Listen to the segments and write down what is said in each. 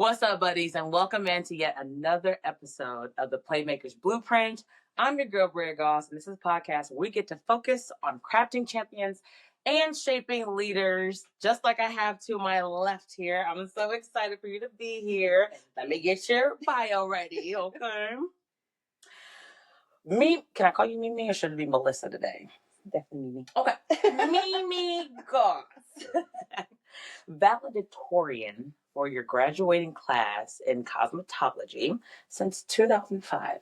What's up, buddies, and welcome into yet another episode of the Playmakers Blueprint. I'm your girl, Bria Goss, and this is a podcast where we get to focus on crafting champions and shaping leaders, just like I have to my left here. I'm so excited for you to be here. Let me get your bio ready, okay? Can I call you Mimi, or should it be Melissa today? Definitely Mimi. Okay. Mimi Goss. Valedictorian for your graduating class in cosmetology since 2005.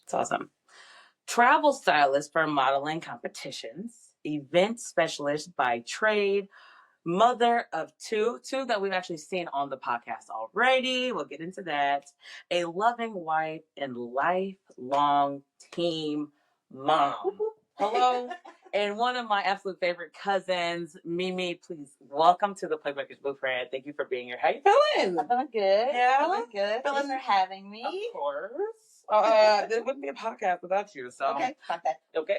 It's awesome. Travel stylist for modeling competitions, event specialist by trade, mother of two that we've actually seen on the podcast already. We'll get into that. A loving wife and lifelong team mom. Hello. And one of my absolute favorite cousins, Mimi, please welcome to the Playmakers Blueprint. Thank you for being here. How you feeling? I'm feeling good. Yeah? Feeling good. Thanks for having me. Of course. There wouldn't be a podcast without you. So okay, got that. Okay.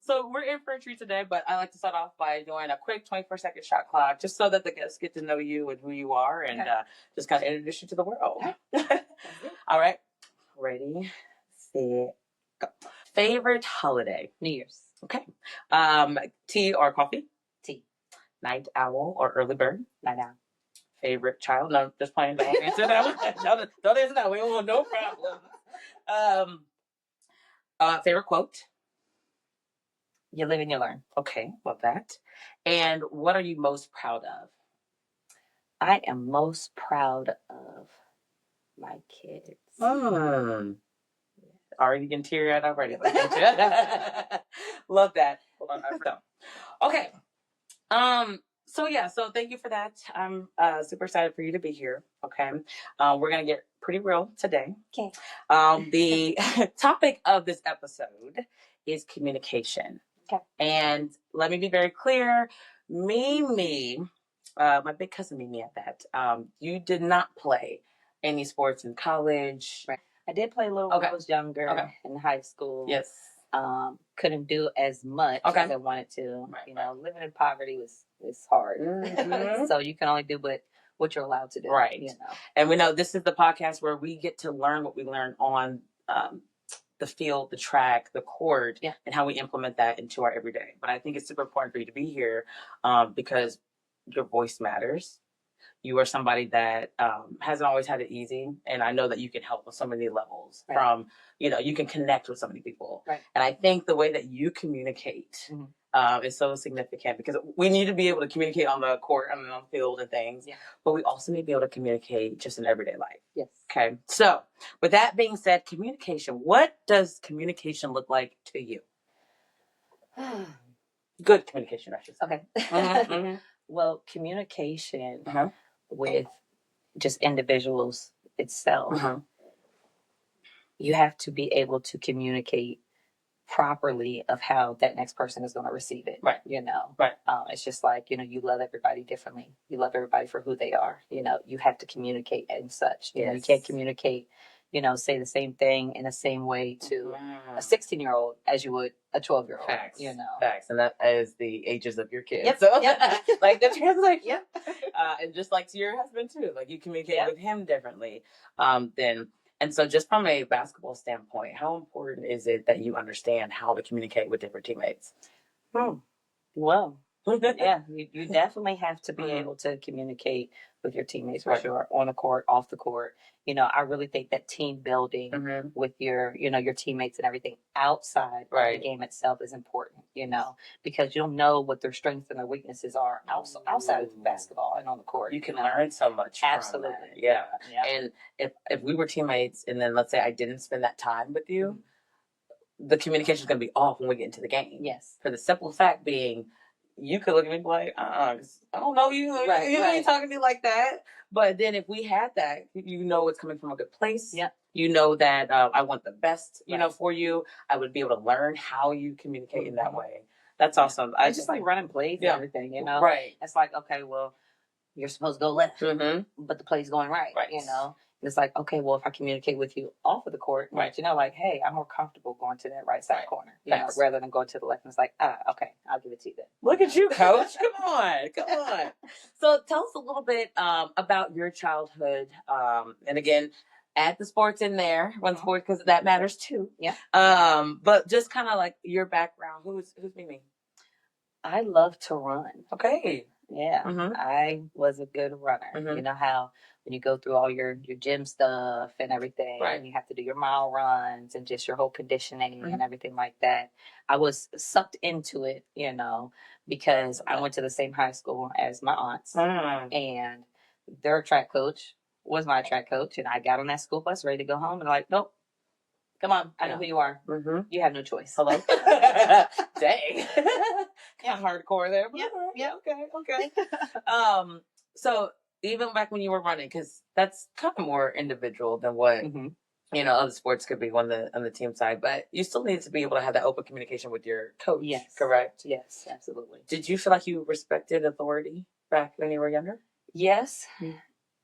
So we're in for a treat today, but I like to start off by doing a quick 24-second shot clock, just so that the guests get to know you and who you are, and just kind of introduce you to the world. Okay. All right. Ready, set, go. Favorite holiday? New Year's. Okay. Tea or coffee? Tea. Night owl or early bird? Night owl. Favorite child? No, just playing. Don't answer that one. Don't answer that. We don't want no problem. Favorite quote? You live and you learn. Okay, love that. And what are you most proud of? I am most proud of my kids. Already getting teary-eyed already. Love that. Hold on, okay. So thank you for that. I'm super excited for you to be here. Okay. We're gonna get pretty real today. Okay. The topic of this episode is communication. Okay. And let me be very clear. Mimi, my big cousin Mimi at that, you did not play any sports in college. Right. I did play a little when I was younger in high school. Yes. Couldn't do as much as I wanted to. Right. You know, living in poverty was hard. Mm-hmm. So you can only do what you're allowed to do. Right. You know. And we know this is the podcast where we get to learn what we learn on the field, the track, the court, and how we implement that into our everyday. But I think it's super important for you to be here because your voice matters. You are somebody that hasn't always had it easy. And I know that you can help on so many levels from, you can connect with so many people. Right. And I think the way that you communicate is so significant because we need to be able to communicate on the court, on the field and things, but we also need to be able to communicate just in everyday life. Yes. Okay. So with that being said, communication, what does communication look like to you? Good communication, I should say. Okay. Mm-hmm. Well, communication with just individuals itself, you have to be able to communicate properly of how that next person is going to receive it. Right. Right. It's just like, you love everybody differently. You love everybody for who they are. You have to communicate and such. You can't communicate, say the same thing in the same way to a 16-year-old as you would a 12-year-old. Facts. Facts. And that is the ages of your kids. Yep. So, like the translation. Yep. And just like to your husband too, like you communicate with him differently. And so just from a basketball standpoint, how important is it that you understand how to communicate with different teammates? Well, you definitely have to be able to communicate with your teammates for sure, on the court, off the court. I really think that team building with your teammates and everything outside of the game itself is important, because you'll know what their strengths and their weaknesses are outside of basketball and on the court. You can learn so much. Absolutely. From that. Yeah. And if we were teammates and then let's say I didn't spend that time with you, the communication is going to be off when we get into the game. Yes. For the simple fact being, you could look at me like, I don't know you. You ain't talking to me like that. But then if we had that, it's coming from a good place. Yeah. You know that I want the best, for you. I would be able to learn how you communicate in that way. That's awesome. I just like running plays and everything, Right. It's like, okay, well, you're supposed to go left, Mm-hmm. but the play's going right, Right. you know? And it's like, okay, well, if I communicate with you off of the court, Right. you know, like, hey, I'm more comfortable going to that right side Right. corner, you Facts. know, rather than going to the left. And it's like, okay, I'll give it to you then. Look at you, coach. Come on. Come on. So tell us a little bit about your childhood. And again, add the sports in there, one sport, because that matters too. Yeah. But just kind of like your background. Who's Mimi? I love to run. Okay. Yeah, Mm-hmm. I was a good runner. Mm-hmm. You know how when you go through all your gym stuff and everything, Right. and you have to do your mile runs and just your whole conditioning Mhm. and everything like that. I was sucked into it, you know, because I went to the same high school as my aunts, and their track coach was my track coach, and I got on that school bus ready to go home, and like, nope, come on, I know who you are. Mm-hmm. You have no choice. Hello. Dang. Yeah, hardcore there. But Yeah. Okay. So even back when you were running, because that's kind of more individual than what other sports could be on the team side, but you still need to be able to have that open communication with your coach. Yes. Correct. Yes, absolutely. Did you feel like you respected authority back when you were younger? Yes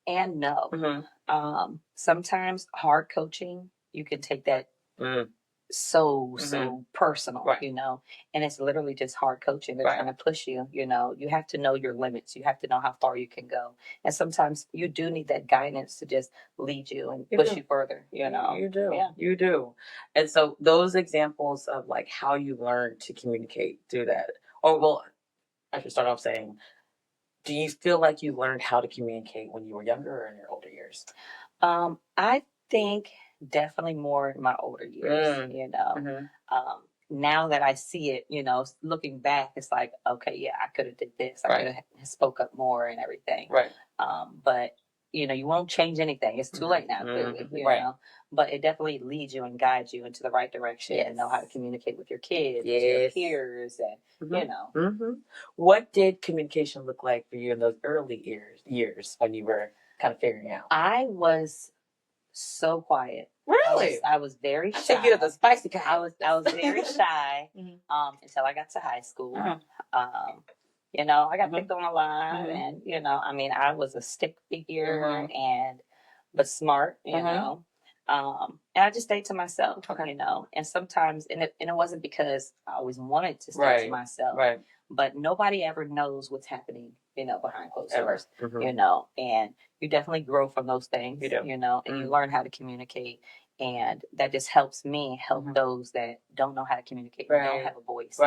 and no. Mm-hmm. Sometimes hard coaching, you can take that so personal, Right. you know, and it's literally just hard coaching. They're trying to push you, you know. You have to know your limits. You have to know how far you can go. And sometimes you do need that guidance to just lead you and push you further, you know. You do. Yeah. You do. And so those examples of like how you learn to communicate through that, or well, I should start off saying, do you feel like you learned how to communicate when you were younger or in your older years? I think definitely more in my older years, you know. Now that I see it, you know, looking back, it's like, okay, yeah, I could have did this. I could have spoke up more and everything. Right. But, you know, you won't change anything. It's too late now, clearly, you know. But it definitely leads you and guides you into the right direction and know how to communicate with your kids, your peers, and, you know. What did communication look like for you in those early years when you were kind of figuring out? I was so quiet. Really? I was very shy. So you get the spicy kind. I was very shy until I got to high school. You know, I got picked on a lot, and you know, I mean, I was a stick figure but smart, you know. And I just stayed to myself, you know. And sometimes, and it wasn't because I always wanted to stay to myself, but nobody ever knows what's happening, you know, behind closed doors, you know. And you definitely grow from those things, you know, and you learn how to communicate. And that just helps me help those that don't know how to communicate, don't have a voice.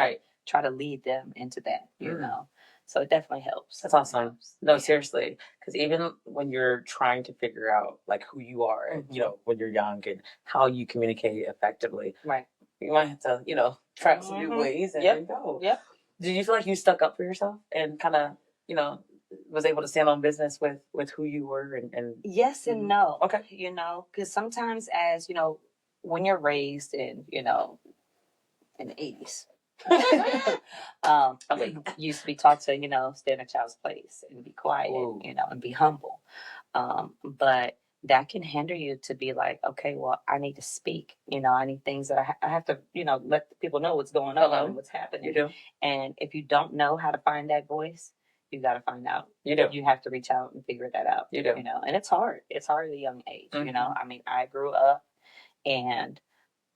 Try to lead them into that, you know. So it definitely helps. That's awesome. No, seriously. Because even when you're trying to figure out like who you are, and, you know, when you're young and how you communicate effectively, you might have to, you know, try some new ways and go. Did you feel like you stuck up for yourself and kind of, you know, was able to stand on business with who you were and yes and no. Okay. You know, because sometimes as, you know, when you're raised in, you know, in the 80s, used to be taught to, you know, stand in a child's place and be quiet, you know, and be humble. But that can hinder you to be like, okay, well, I need to speak. You know, I need things that I have to, you know, let people know what's going on and what's happening. You do. And if you don't know how to find that voice, you got to find out. You do. You have to reach out and figure that out. You do. You know, and it's hard. It's hard at a young age. You know, I mean, I grew up and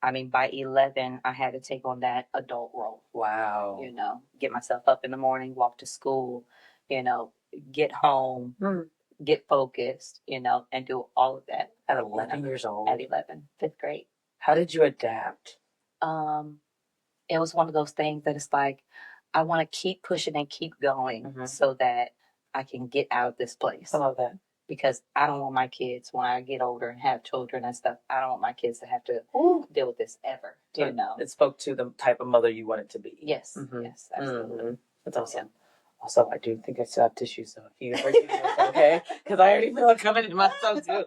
I mean, by 11, I had to take on that adult role. Wow. You know, get myself up in the morning, walk to school, you know, get home, get focused, you know, and do all of that. At 11 years old? At 11, fifth grade. How did you adapt? It was one of those things that it's like, I want to keep pushing and keep going so that I can get out of this place. I love that. Because I don't want my kids, when I get older and have children and stuff, I don't want my kids to have to deal with this ever. So you know, it spoke to the type of mother you wanted to be. Yes, yes, absolutely. That's awesome. Yeah. Also, I do think I still have tissue, so if you break it, okay? Because I already feel it coming in myself too.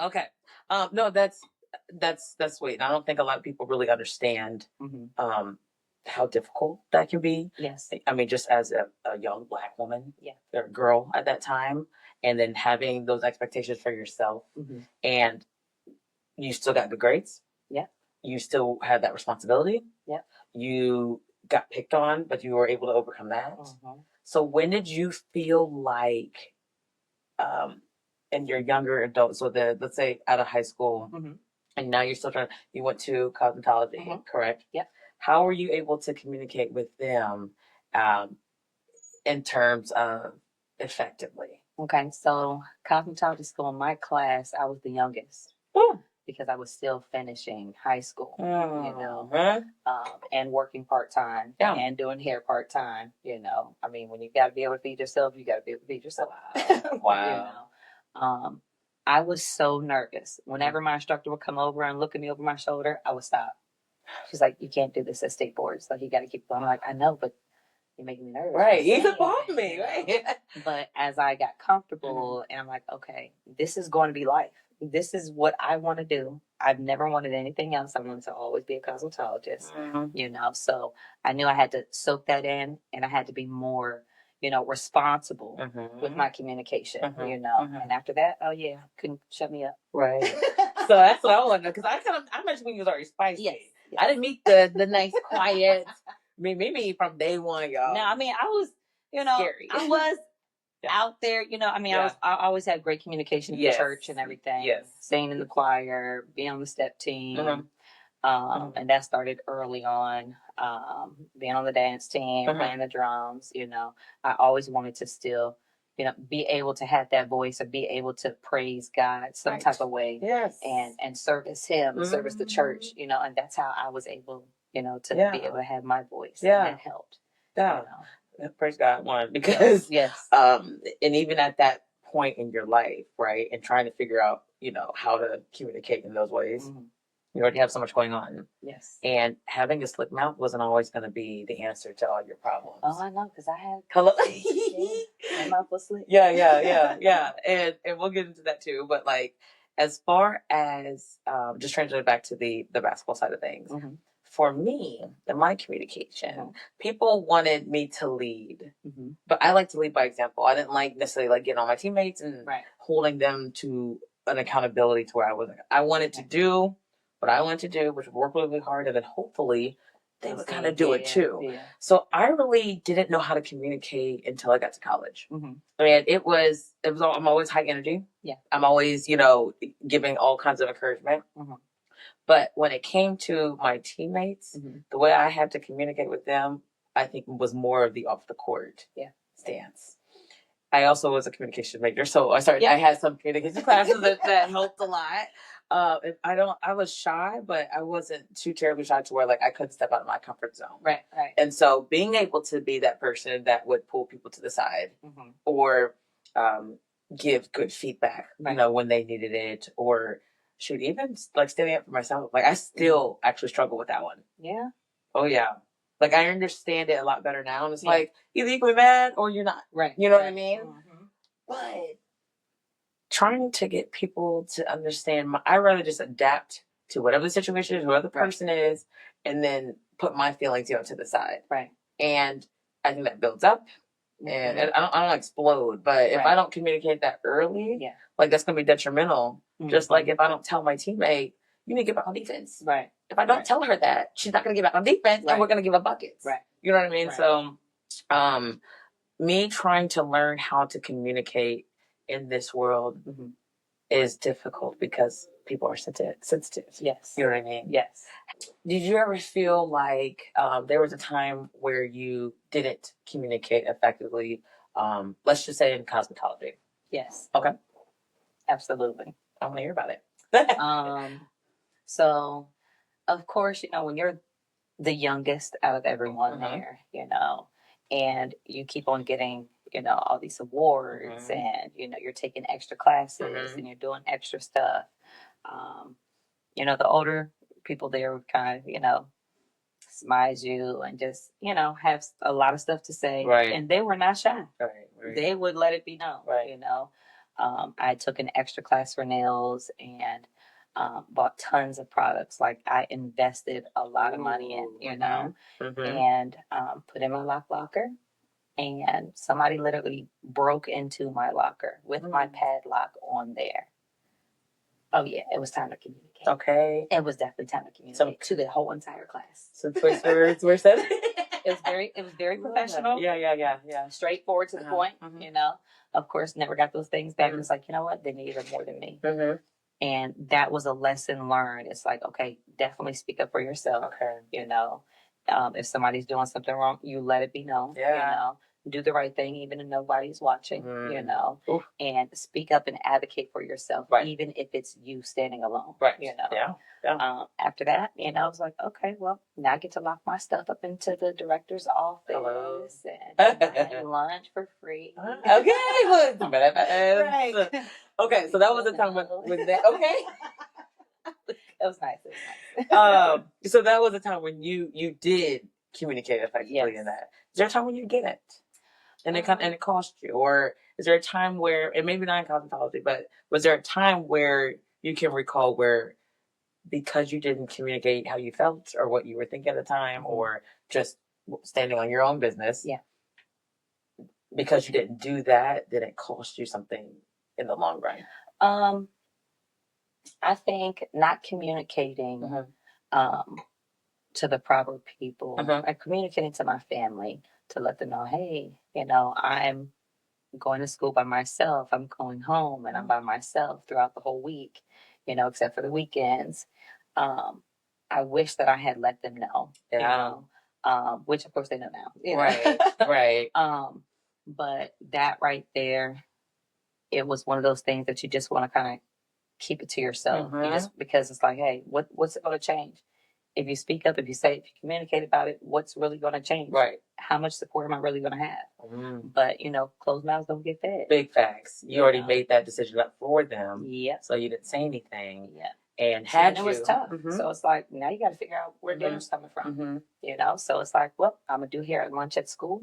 Okay. No, that's sweet. I don't think a lot of people really understand how difficult that can be. Yes. I mean, just as a young Black woman, or girl at that time, and then having those expectations for yourself, and you still got good grades. Yeah. You still had that responsibility. Yeah. You got picked on, but you were able to overcome that. So when did you feel like, in your younger adult, so let's say out of high school, and now you're still you went to cosmetology, correct? Yep. How were you able to communicate with them, in terms of effectively? Okay, so cosmetology school, in my class, I was the youngest. Ooh. Because I was still finishing high school, Mm-hmm. And working part-time and doing hair part-time, I mean, when you got to be able to feed yourself, you got to be able to feed yourself. Wow. I was so nervous. Whenever my instructor would come over and look at me over my shoulder, I would stop. She's like, you can't do this at state boards. Like, you got to keep going. I'm like, I know, but you're making me nervous. Right. He's above me, right? But as I got comfortable and I'm like, okay, this is going to be life. This is what I want to do. I've never wanted anything else. I wanted to always be a cosmetologist, so I knew I had to soak that in and I had to be more, responsible with my communication, and after that, oh yeah, couldn't shut me up. Right. So that's what I want to know, because I mentioned when you was already spicy. Yes. I didn't meet the nice, quiet, maybe from day one, y'all. No, I mean, I was, scary. I was out there, I always had great communication in church and everything. Yes. Singing in the choir, being on the step team. And that started early on. Being on the dance team, playing the drums, I always wanted to still, be able to have that voice or be able to praise God some type of way. Yes. And service him, service the church, and that's how I was able, to be able to have my voice. Yeah. And that helped. Yeah. Praise God, one, because and even at that point in your life, right, and trying to figure out, how to communicate in those ways, you already have so much going on. Yes. And having a slick mouth wasn't always going to be the answer to all your problems. Oh, I know, because I had my mouth was slick. Yeah. And we'll get into that too. But like, as far as just transitioning back to the basketball side of things. For me, in my communication, people wanted me to lead, but I like to lead by example. I didn't like necessarily like getting on my teammates and holding them to an accountability to where I wasn't. I wanted to do what I wanted to do, which would work really hard, and then hopefully they would kind of do it too. Yeah. So I really didn't know how to communicate until I got to college. And it was I'm always high energy. Yeah. I'm always, giving all kinds of encouragement. But when it came to my teammates, the way I had to communicate with them, I think was more of the off the court stance. I also was a communication major, so I had some communication classes that helped a lot. I was shy, but I wasn't too terribly shy to where like I couldn't step out of my comfort zone. Right. And so being able to be that person that would pull people to the side or give good feedback, when they needed it, or shoot, even like standing up for myself. Like I still actually struggle with that one. Yeah. Oh yeah. Like I understand it a lot better now. And it's like either you can be mad or you're not. Right. You know what I mean? But trying to get people to understand, I'd rather just adapt to whatever the situation is, whoever the person is, and then put my feelings, to the side. Right. And I think that builds up. And I don't explode, but if I don't communicate that early, like that's going to be detrimental. Just like if I don't tell my teammate, you need to get back on defense. Right. If I don't tell her that, she's not going to get back on defense, and we're going to give up buckets. Right. You know what I mean? Right. So, me trying to learn how to communicate in this world is difficult because people are sensitive. Yes. You know what I mean? Yes. Did you ever feel like there was a time where you didn't communicate effectively? Let's just say in cosmetology. Yes. Okay. Absolutely. I want to hear about it. So, of course, when you're the youngest out of everyone there, and you keep on getting, all these awards and, you're taking extra classes and you're doing extra stuff. The older people there would kind of, smize you and just, have a lot of stuff to say. Right. And they were not shy. Right. They would let it be known. Right. I took an extra class for nails and bought tons of products. Like I invested a lot of money in, and put in my locker. And somebody literally broke into my locker with my padlock on there. Oh yeah, it was time to communicate. Okay. It was definitely time to communicate to the whole entire class. Some choice words were said. it was very professional. Yeah. Straightforward to the point, you know. Of course, never got those things back. It's like, you know what? They need it more than me. And that was a lesson learned. It's like, okay, definitely speak up for yourself. Okay. You know, if somebody's doing something wrong, you let it be known. Yeah. You know, do the right thing, even if nobody's watching. You know, and speak up and advocate for yourself, even if it's you standing alone. Right. You know. Yeah. After that, you know, I was like, okay, well, now I get to lock my stuff up into the director's office and buy lunch for free. Okay. Right. Okay, so that was the time when that. Okay. It was nice. It was nice. So that was the time when you did communicate effectively in Yes. that. Is there a time when you didn't, and it cost you, or is there a time where, and maybe not in cosmetology, but was there a time where you can recall where, because you didn't communicate how you felt or what you were thinking at the time, or just standing on your own business, because you didn't do that, did it cost you something in the long run? I think not communicating to the proper people, and communicating to my family to let them know, hey, you know, I'm going to school by myself. I'm going home and I'm by myself throughout the whole week, you know, except for the weekends. I wish that I had let them know, you know, which of course they know now. You know? Right. But that right there, it was one of those things that you just want to kind of keep it to yourself. You just, because it's like, hey, what's it going to change? If you speak up, if you communicate about it, what's really going to change? Right. How much support am I really going to have? But, you know, closed mouths don't get fed. Big facts. You already made that decision up for them. Yeah. So you didn't say anything. Yeah. And it was tough. So it's like, now you got to figure out where dinner's coming from. You know, so it's like, well, I'm going to do here at lunch at school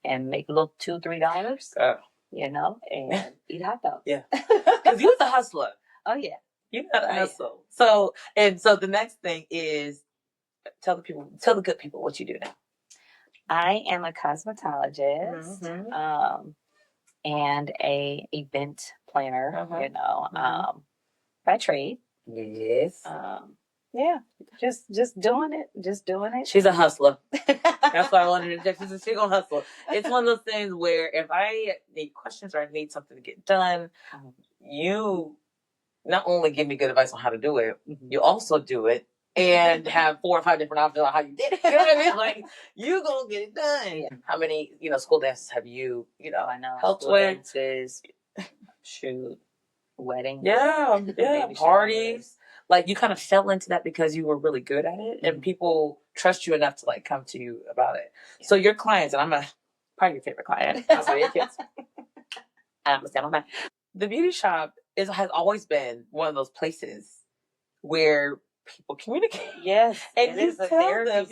and make a little $2-3, you know, and eat hot dogs. Yeah. Because you was a hustler. Oh, yeah. You got to hustle. So the next thing is, tell the good people what you do now. I am a cosmetologist and a event planner, you know, by trade. Yes. Yeah, just doing it. She's a hustler. That's why I wanted to inject. She's gonna hustle. It's one of those things where if I need questions or I need something to get done, you not only give me good advice on how to do it, you also do it and have 4 or 5 different options on how you did it. You know what I mean? Like, you gonna get it done. Yeah. How many, school dances have you, I know, helped with? Dances, shoot, weddings. Yeah, parties. Like, you kind of fell into that because you were really good at it, and people trust you enough to, like, come to you about it. Yeah. So your clients, and I'm probably your favorite client. I'll say your kids. I'm a stand on that. The beauty shop has always been one of those places where people communicate. Yes. And you tell them,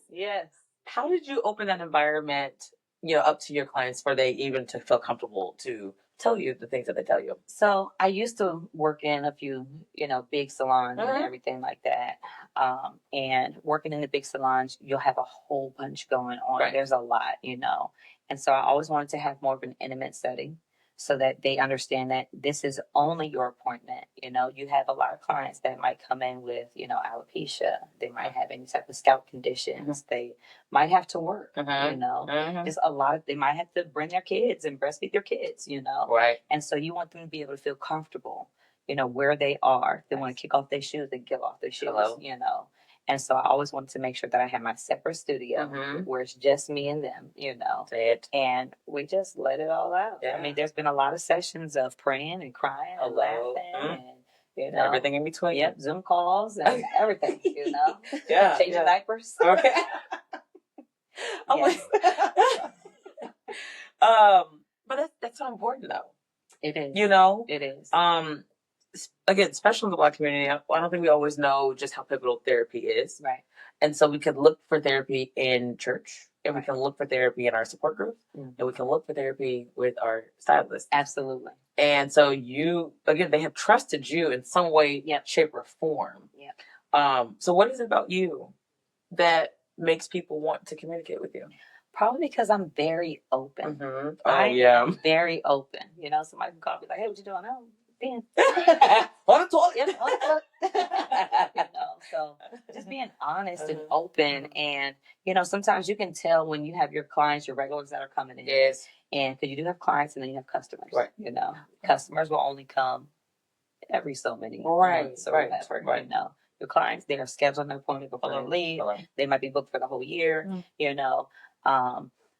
yes. How did you open that environment, up to your clients for they even to feel comfortable to tell you the things that they tell you? So I used to work in a few, big salons and everything like that. And working in the big salons, you'll have a whole bunch going on. Right. There's a lot, And so I always wanted to have more of an intimate setting so that they understand that this is only your appointment. You have a lot of clients that might come in with, alopecia. They might have any type of scalp conditions. They might have to work, Just a lot of, they might have to bring their kids and breastfeed their kids, Right. And so you want them to be able to feel comfortable, where they are. If they want to kick off their shoes, they kick off their shoes, And so I always wanted to make sure that I had my separate studio where it's just me and them, And we just let it all out. Yeah. I mean, there's been a lot of sessions of praying and crying and laughing and, everything in between. Yep, Zoom calls and everything, Yeah. Changing diapers. Okay. But that's so important, though. It is. It is. Again, especially in the Black community, I don't think we always know just how pivotal therapy is. Right. And so we could look for therapy in church, and we can look for therapy in our support group, and we can look for therapy with our stylist. Absolutely. And so they have trusted you in some way, shape, or form. Yeah. So what is it about you that makes people want to communicate with you? Probably because I'm very open. I'm very open. Somebody can call me like, hey, what you doing? Oh, Ben. On the toilet. On the toilet. So just being honest and open, and sometimes you can tell when you have your clients, your regulars that are coming in. Yes. And because you do have clients and then you have customers. Right. Customers will only come every so many months or whatever. Right. Your clients, they are scheduling an appointment before they leave. They might be booked for the whole year.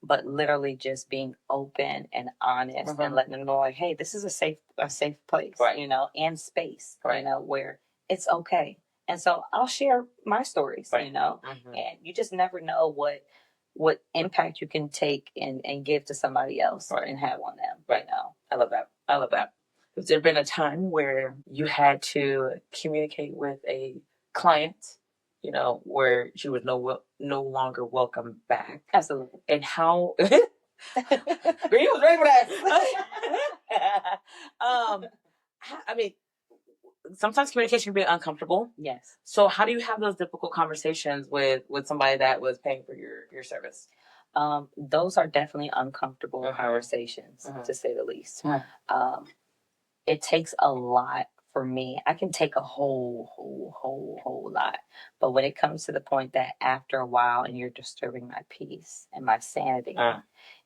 But literally just being open and honest and letting them know, like, hey, this is a safe place, and space, where it's okay. And so I'll share my stories, and you just never know what impact you can take and give to somebody else and have on them. I love that. Has there been a time where you had to communicate with a client, where she was no longer welcome back? Absolutely. And how? Girl, you was ready for that. I mean, sometimes communication can be uncomfortable. Yes. So how do you have those difficult conversations with somebody that was paying for your service? Those are definitely uncomfortable conversations, to say the least. It takes a lot for me. I can take a whole lot. But when it comes to the point that after a while and you're disturbing my peace and my sanity,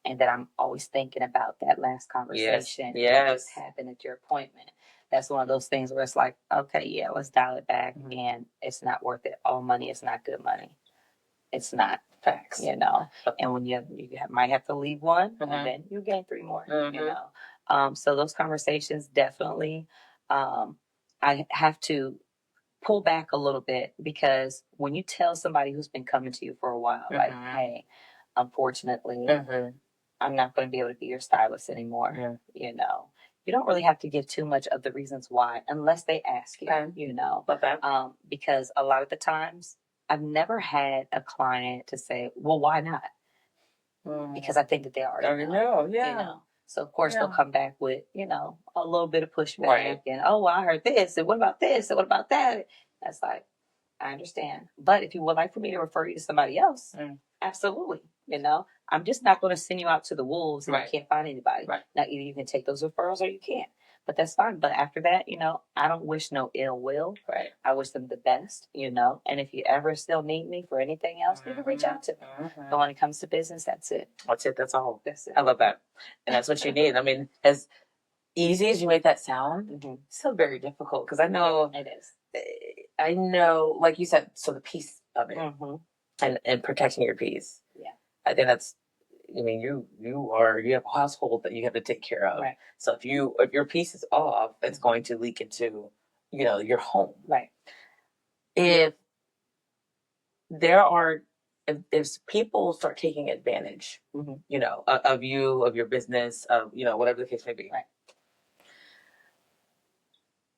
and that I'm always thinking about that last conversation that just happened at your appointment, that's one of those things where it's like, okay, yeah, let's dial it back, and it's not worth it. All money is not good money. It's not. Facts. And when you might have to leave one, and then you gain 3 more, so those conversations definitely, I have to pull back a little bit, because when you tell somebody who's been coming to you for a while, like, hey, unfortunately, I'm not going to be able to be your stylist anymore, you don't really have to give too much of the reasons why unless they ask you, because a lot of the times I've never had a client to say, well, why not? Because I think that they already know. So of course they'll come back with, a little bit of pushback, and, oh, well, I heard this, and what about this, and what about that? That's like, I understand. But if you would like for me to refer you to somebody else, absolutely. I'm just not going to send you out to the wolves and you can't find anybody. Now, either you can take those referrals or you can't. But that's fine. But after that, I don't wish no ill will. I wish them the best, And if you ever still need me for anything else, you can reach out to me. But when it comes to business, that's it. That's it. That's all. That's it. I love that. And that's what you need. I mean, as easy as you make that sound, it's still very difficult, because I know it is. I know, like you said, so the piece of it and protecting your peace. Yeah. I think that's, I mean, you have a household that you have to take care of. Right. So if your piece is off, it's going to leak into, your home. Right. If there are, if people start taking advantage, of you, of your business, of, whatever the case may be. Right.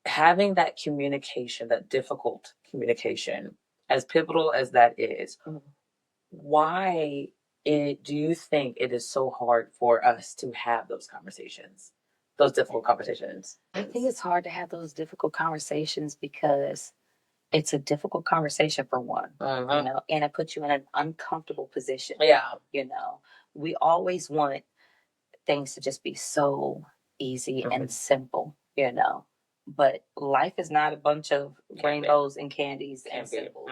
Having that communication, that difficult communication, as pivotal as that is, why do you think it is so hard for us to have those conversations, those difficult conversations? I think it's hard to have those difficult conversations because it's a difficult conversation for one, and it puts you in an uncomfortable position. Yeah. We always want things to just be so easy and simple, but life is not a bunch of rainbows and candies and symbols,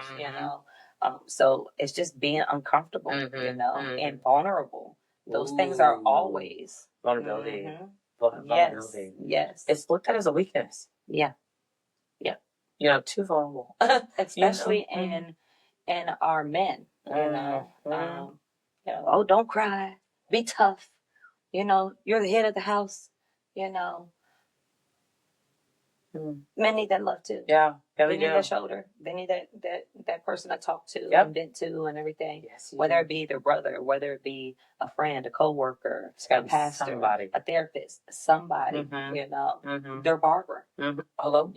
so it's just being uncomfortable, and vulnerable. Those things are always vulnerability. Vulnerability. Yes. It's looked at as a weakness. Yeah. Too vulnerable. Especially in our men, oh, don't cry, be tough, you're the head of the house, Men need that love too. Yeah, they need that shoulder. They need that person to talk to and vent to and everything. Yes, whether it be their brother, whether it be a friend, a coworker, a pastor, somebody, a therapist, somebody. Their barber. Hello.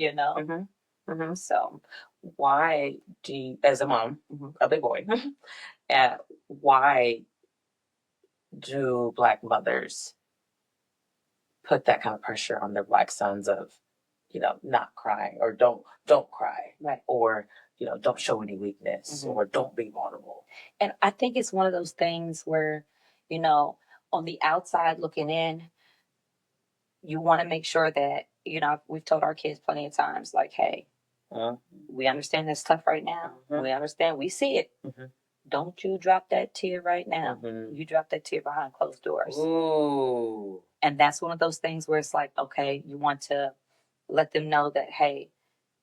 So, why do you, as a mom, a big boy, why do Black mothers put that kind of pressure on their Black sons of, not crying, or don't cry, right, or don't show any weakness, or don't be vulnerable? And I think it's one of those things where, on the outside looking in, you want to make sure that, we've told our kids plenty of times, like, hey, We understand it's tough right now. We understand. We see it. Don't you drop that tear right now. You drop that tear behind closed doors. Ooh. And that's one of those things where it's like, okay, you want to let them know that, hey,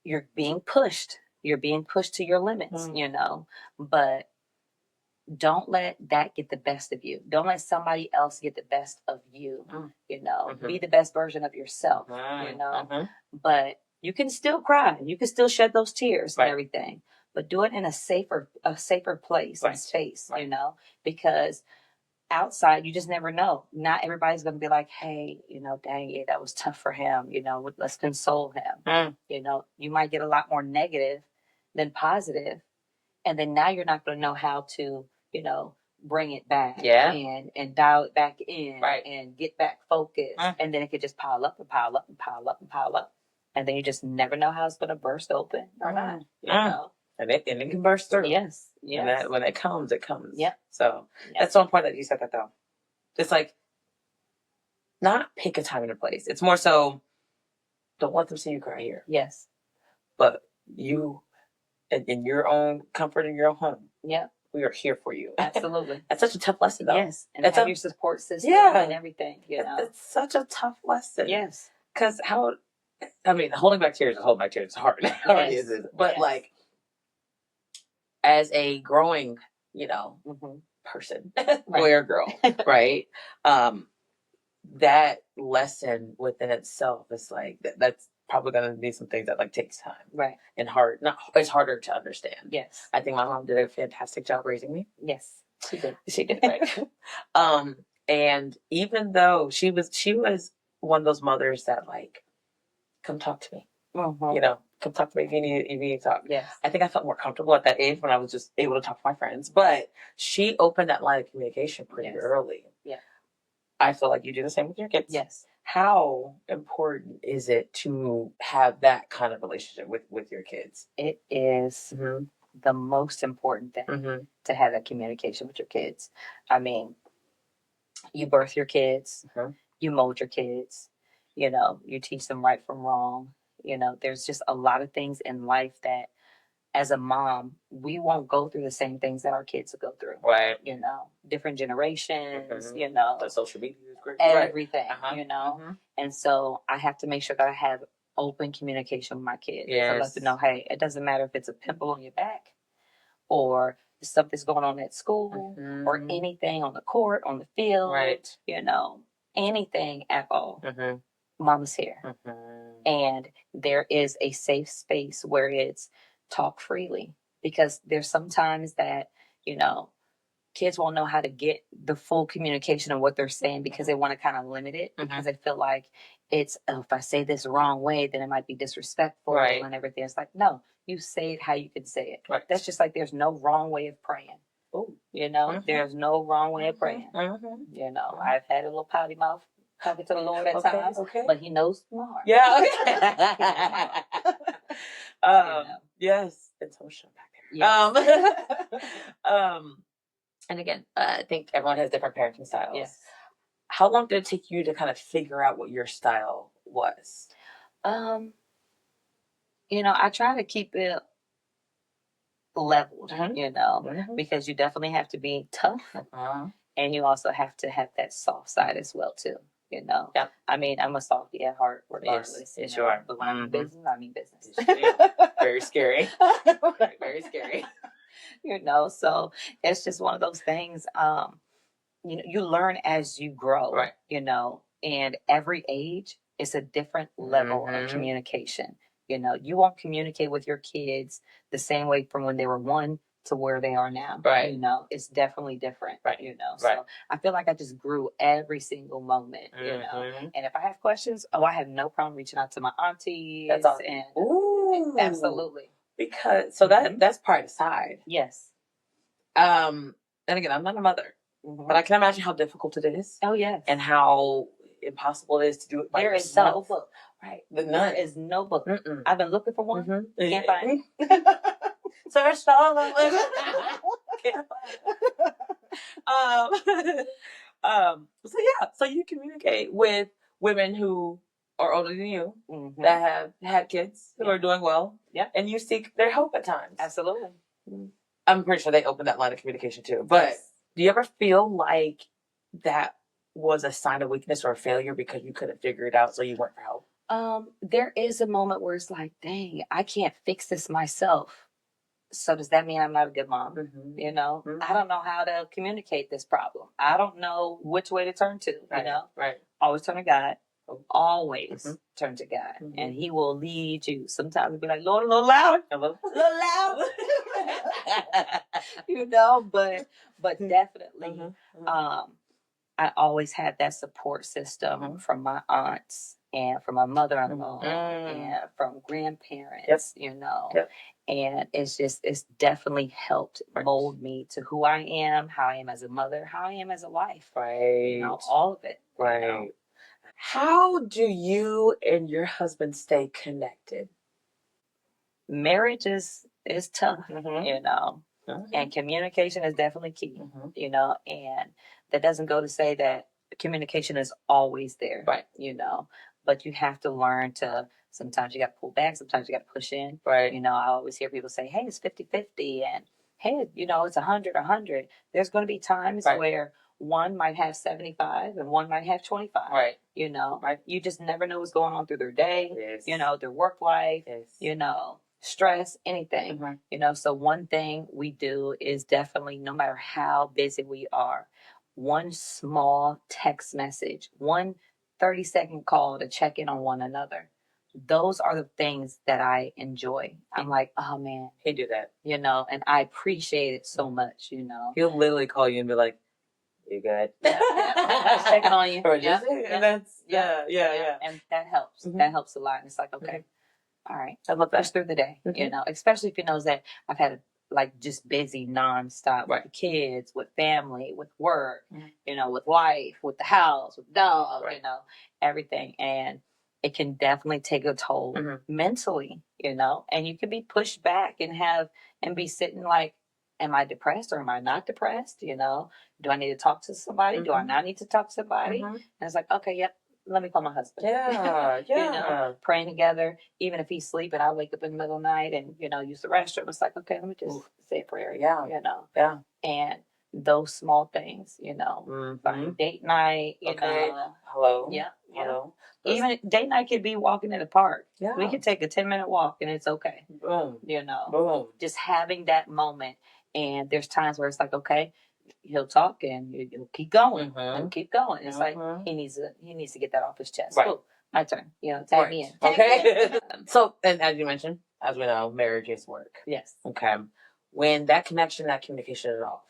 you're being pushed. You're being pushed to your limits, but don't let that get the best of you. Don't let somebody else get the best of you. Be the best version of yourself, but you can still cry. You can still shed those tears and everything, but do it in a safer place and space, because outside you just never know. Not everybody's going to be like, hey, dang it, that was tough for him. Let's console him. You might get a lot more negative than positive, and then now you're not going to know how to, bring it back and dial it back in and get back focused. And then it could just pile up and pile up and pile up and pile up. And then you just never know how it's going to burst open or not, And it can burst through. Yes. And when it comes, it comes. Yeah. So that's so important that you said that, though. It's like, not pick a time and a place. It's more so, don't let them see you cry here. Yes. But you, in your own comfort in your own home. Yeah. We are here for you. Absolutely. That's such a tough lesson, though. Yes. And have your support system and everything. It's such a tough lesson. Yes. Because holding back tears is hard. But like, as a growing, person, boy or girl, right? That lesson within itself is like, that's probably going to be some things that like takes time. Right. And it's harder to understand. Yes. I think my mom did a fantastic job raising me. Yes. She did, right? And even though she was one of those mothers that like, come talk to me. Come talk to me if you need to talk. Yes. I think I felt more comfortable at that age when I was just able to talk to my friends. But she opened that line of communication pretty early. Yeah. I feel like you do the same with your kids. Yes. How important is it to have that kind of relationship with your kids? It is the most important thing to have that communication with your kids. I mean, you birth your kids, you mold your kids, you teach them right from wrong. There's just a lot of things in life that, as a mom, we won't go through the same things that our kids will go through. Right. Different generations, The social media is great. Everything, And so I have to make sure that I have open communication with my kids. Yes. I let them know, hey, it doesn't matter if it's a pimple on your back or something's going on at school or anything on the court, on the field, anything at all. Mama's here. And there is a safe space where it's talk freely, because there's sometimes that, kids won't know how to get the full communication of what they're saying because they want to kind of limit it because they feel like it's, if I say this the wrong way, then it might be disrespectful and everything. It's like, no, you say it how you can say it. Right. That's just like, there's no wrong way of praying. Ooh. There's no wrong way of praying. I've had a little potty mouth talking to the Lord at times, but he knows my heart. Yeah. Yes. It's emotional back there. Yes. And again, I think everyone has different parenting styles. Yes. How long did it take you to kind of figure out what your style was? I try to keep it leveled, because you definitely have to be tough, and you also have to have that soft side as well too. Yeah. I mean, I'm a softie at heart, regardless. Yes, you are. But when I'm in business, I mean business. Very scary. Very scary. So it's just one of those things. You learn as you grow. Right. And every age is a different level of communication. You won't communicate with your kids the same way from when they were 1 to where they are now. Right. It's definitely different. Right. So I feel like I just grew every single moment. And if I have questions, I have no problem reaching out to my aunties. That's awesome. Ooh, absolutely. Because that's part aside. Yes. And again, I'm not a mother, but I can imagine how difficult it is. Oh yes. And how impossible it is to do it by yourself. There is no book. Right. There is no book. Mm-mm. I've been looking for one. Can't find it. Searched all over. Can't find it. So you communicate with women who or older than you Mm-hmm. that have had kids who are doing well. Yeah. And you seek their help at times. Absolutely. I'm pretty sure they opened that line of communication too. But do you ever feel like that was a sign of weakness or a failure because you couldn't figure it out, so you went for help? There is a moment where it's like, dang, I can't fix this myself. So does that mean I'm not a good mom? Mm-hmm. You know, Mm-hmm. I don't know how to communicate this problem. I don't know which way to turn to, Right. you know? Right. Always turn to God. Always Mm-hmm. turn to God. Mm-hmm. And He will lead you. Sometimes it'll be like, Lord, a little louder. A little louder. You know, but definitely, Mm-hmm. I always had that support system from my aunts and from my mother-in-law and from grandparents, you know. Yep. And it's definitely helped mold me to who I am, how I am as a mother, how I am as a wife. Right. You know, all of it. Right. You know? How do you and your husband stay connected? Marriage is tough, you know. Mm-hmm. And communication is definitely key, Mm-hmm. you know, and that doesn't go to say that communication is always there, Right. you know, but you have to learn to, sometimes you got to pull back, sometimes you got to push in. Right. You know, I always hear people say, hey, it's 50-50, and hey, you know, it's 100-100. There's going to be times where one might have 75 and one might have 25. Right. You know, you just never know what's going on through their day, you know, their work life, you know, stress, anything, you know. So one thing we do is definitely, no matter how busy we are, one small text message, one 30-second call to check in on one another. Those are the things that I enjoy. I'm like, oh man, he do that, you know, and I appreciate it so much, you know. He'll literally call you and be like, you good? Just checking on you. And that's and that helps. That helps a lot. And it's like, okay, all right, I look push through the day, you know, especially if he knows that I've had like just busy nonstop with the kids, with family, with work, you know, with life, with the house, with the dog, you know, everything. And it can definitely take a toll mentally, you know, and you can be pushed back and be sitting like, am I depressed or am I not depressed? You know, do I need to talk to somebody? Do I not need to talk to somebody? And it's like, okay, yep. Let me call my husband. Yeah. You know, praying together. Even if he's sleeping, I wake up in the middle of the night and, you know, use the restroom. It's like, okay, let me just say a prayer. Yeah. You know. Yeah. And those small things, you know, date night, you know. Hello. Yeah. Hello. Even date night could be walking in the park. Yeah. We could take a 10-minute walk and it's okay. Boom. You know. Boom. Just having that moment. And there's times where it's like, okay, he'll talk and he'll keep going and keep going. It's like he needs to get that off his chest. Right. Oh, my turn. You know, tag me in. Okay. So, and as you mentioned, as we know, marriage is work. Yes. Okay. When that connection, that communication is off,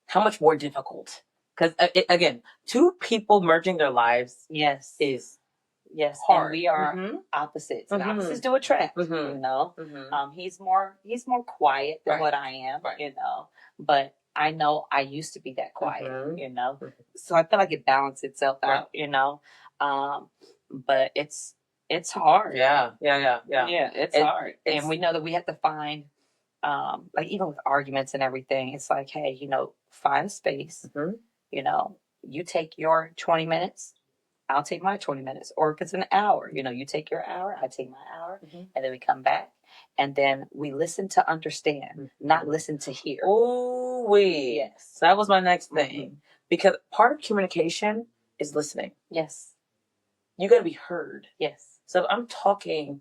how much more difficult? Because again, two people merging their lives, is hard. And we are opposites. And opposites do attract. You know, he's more quiet than what I am. You know, but I know I used to be that quiet. You know, so I feel like it balanced itself out. You know, but it's hard. Yeah. It's hard, and we know that we have to find. Like even with arguments and everything, it's like, hey, you know, find a space. You know, you take your 20 minutes, I'll take my 20 minutes. Or if it's an hour, you know, you take your hour, I take my hour, and then we come back. And then we listen to understand, not listen to hear. Oh, yes. So that was my next thing. Because part of communication is listening. Yes. You got to be heard. Yes. So if I'm talking